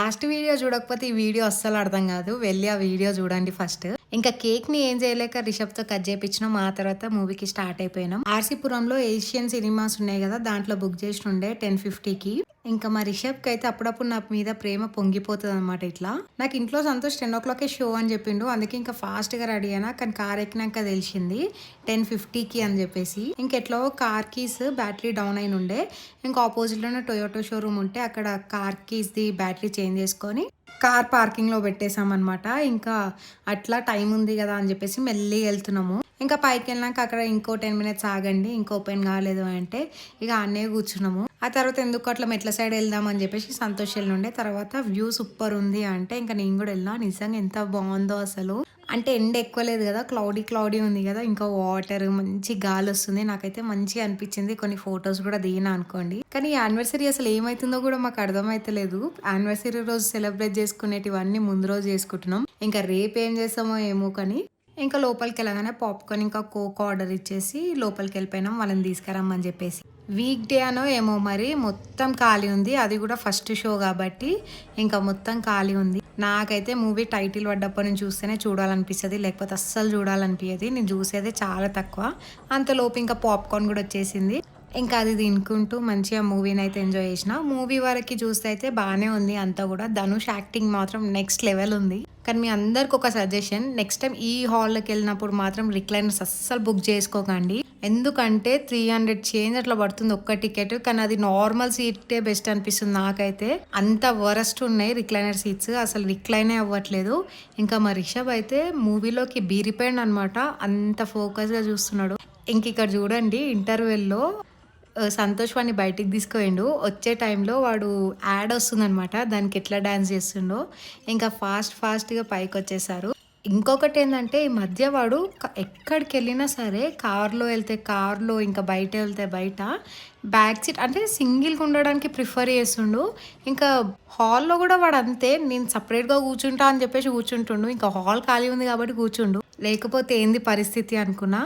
Last video చూడకపోతే ఈ video అస్సలు అర్థం కాదు. వెళ్ళి ఆ వీడియో చూడండి ఫస్ట్. ఇంకా కేక్‌ని ఏం చేయలేక రిషబ్‌తో కట్ చేపించినాం. ఆ తర్వాత మూవీకి స్టార్ట్ అయిపోయినాం. ఆర్‌సీపురంలో ఏషియన్ సినిమాస్ ఉన్నాయి కదా! దాంట్లో బుక్ చేసినుండే 10:50కి. ఇంకా మా రిషబ్‌కి అయితే అప్పుడప్పుడు నా మీద ప్రేమ పొంగిపోతదనమాట ఇట్లా. నాకు ఇంట్లో సంతోష్ 10:00కే షో అని చెప్పిండు. అందుకే ఇంకా ఫాస్ట్‌గా రెడీ అయినా. కానీ కార్ ఎక్కినాక తెలిసింది 10:50కి అని చెప్పేసి. ఇంకెట్లో కార్ కీస్ బ్యాటరీ డౌన్ అయిన ఉండే. ఇంకా ఆపోజిట్‌లోనే టొయోటా షోరూమ్ ఉంటే అక్కడ కార్ కీస్‌ది బ్యాటరీ చేంజ్ చేసుకొని కార్ పార్కింగ్‌లో పెట్టేసామనమాట. ఇంకా అట్లా టైం ఉంది కదా అని చెప్పేసి మెల్లిగా వెళ్తున్నాము. ఇంకా పైకెళ్ళినాక అక్కడ ఇంకో 10 మినిట్స్ ఆగండి ఇంకా ఓపెన్ కాలేదు అంటే ఇక ఆడనే కూర్చున్నాము. ఆ తర్వాత ఎందుకు అట్లా మెట్ల సైడ్ వెళ్దాం అని చెప్పేసి సంతోష్ వెళ్ళుండే. తర్వాత వ్యూ సూపర్ ఉంది అంటే ఇంకా నేను కూడా వెళ్ళినా. నిజంగా ఎంత బాగుందో అసలు. అంటే ఎండ ఎక్కువ లేదు కదా, క్లౌడీ ఉంది కదా, ఇంకా వాటర్ మంచి గాలి వస్తుంది. నాకైతే మంచిగా అనిపించింది. కొన్ని ఫొటోస్ కూడా దిగినా అనుకోండి. కానీ ఈ యానివర్సరీ అసలు ఏమైతుందో కూడా మాకు అర్థమైతలేదు. యానివర్సరీ రోజు సెలబ్రేట్ చేసుకునేటివన్నీ ముందు రోజు చేసుకుంటున్నాం. ఇంకా రేపు ఏం చేస్తామో ఏమో కానీ ఇంకా లోపలికి వెళ్ళగానే పాప్కార్న్ ఇంకా కోక్ ఆర్డర్ ఇచ్చేసి లోపలికి వెళ్ళిపోయినాం వాళ్ళని తీసుకురమ్మని చెప్పేసి. వీక్ డే అనో ఏమో మరి మొత్తం ఖాళీ ఉంది. అది కూడా ఫస్ట్ షో కాబట్టి ఇంకా మొత్తం ఖాళీ ఉంది. నాకైతే మూవీ టైటిల్ పడ్డప్పటి నుంచి చూస్తేనే చూడాలనిపిస్తుంది, లేకపోతే అస్సలు చూడాలనిపించదు. నేను చూసేది చాలా తక్కువ. అంతలోపు ఇంకా పాప్కార్న్ కూడా వచ్చేసింది. ఇంకా అది తినుకుంటూ మంచిగా మూవీని అయితే ఎంజాయ్ చేసిన. మూవీ వరకు చూస్తే అయితే బాగానే ఉంది అంతా కూడా. ధనుష్ యాక్టింగ్ మాత్రం నెక్స్ట్ లెవెల్ ఉంది. కానీ మీ అందరికి ఒక సజెషన్, నెక్స్ట్ టైం ఈ హాల్లోకి వెళ్ళినప్పుడు మాత్రం రిక్లైనర్స్ అస్సలు బుక్ చేసుకోకండి. ఎందుకంటే 300 చేంజ్ అట్లా పడుతుంది ఒక్క టికెట్. కానీ అది నార్మల్ సీటే బెస్ట్ అనిపిస్తుంది నాకైతే. అంత వరస్ట్ ఉన్నాయి రిక్లైనర్ సీట్స్, అసలు రిక్లైనే అవ్వట్లేదు. ఇంకా మా రిషబ్ అయితే మూవీలోకి బీరిపోయాడు అనమాట, అంత ఫోకస్గా చూస్తున్నాడు. ఇంక ఇక్కడ చూడండి ఇంటర్వెల్లో సంతోష్ వాడిని బయటికి తీసుకుపోయిండు. వచ్చే టైంలో వాడు యాడ్ వస్తుందనమాట, దానికి ఎట్లా డ్యాన్స్ చేస్తుండో. ఇంకా ఫాస్ట్గా పైకి వచ్చేసారు. ఇంకొకటి ఏంటంటే ఈ మధ్య వాడు ఎక్కడికి వెళ్ళినా సరే కార్లో వెళ్తే కార్లో, ఇంకా బయట వెళ్తే బయట బ్యాక్ సీట్ అంటే సింగిల్గా ఉండడానికి ప్రిఫర్ చేస్తుండు. ఇంకా హాల్లో కూడా వాడు అంతే, నేను సపరేట్గా కూర్చుంటా అని చెప్పేసి కూర్చుంటుండు. ఇంకా హాల్ ఖాళీ ఉంది కాబట్టి కూర్చుండు, లేకపోతే ఏంది పరిస్థితి అనుకున్నా.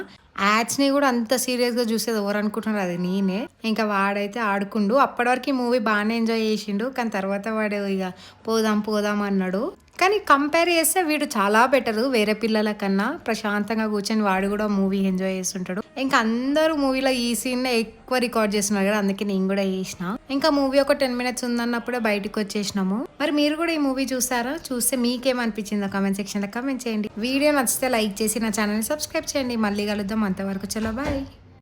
యాడ్స్ని కూడా అంత సీరియస్గా చూసేది ఎవరు అనుకుంటున్నారు, అది నేనే. ఇంకా వాడైతే ఆడుకుండు. అప్పటి వరకు మూవీ బాగానే ఎంజాయ్ చేసిండు. కానీ తర్వాత వాడు ఇక పోదాం అన్నాడు. కానీ కంపేర్ చేస్తే వీడు చాలా బెటరు వేరే పిల్లల కన్నా. ప్రశాంతంగా కూర్చొని వాడు కూడా మూవీ ఎంజాయ్ చేస్తుంటాడు. ఇంకా అందరూ మూవీలో ఈ సీన్ ఎక్కువ రికార్డ్ చేస్తున్నారు కదా, అందుకే నేను కూడా చేసిన. ఇంకా మూవీ ఒక 10 మినిట్స్ ఉందన్నప్పుడే బయటకు వచ్చేసినాము. మరి మీరు కూడా ఈ మూవీ చూసారా? చూస్తే మీకేమనిపించిందో కామెంట్ సెక్షన్లో కామెంట్ చేయండి. వీడియో నచ్చితే లైక్ చేసి నా ఛానల్ని సబ్స్క్రైబ్ చేయండి. మళ్ళీ కలుద్దాం, అంతవరకు చలో బాయ్.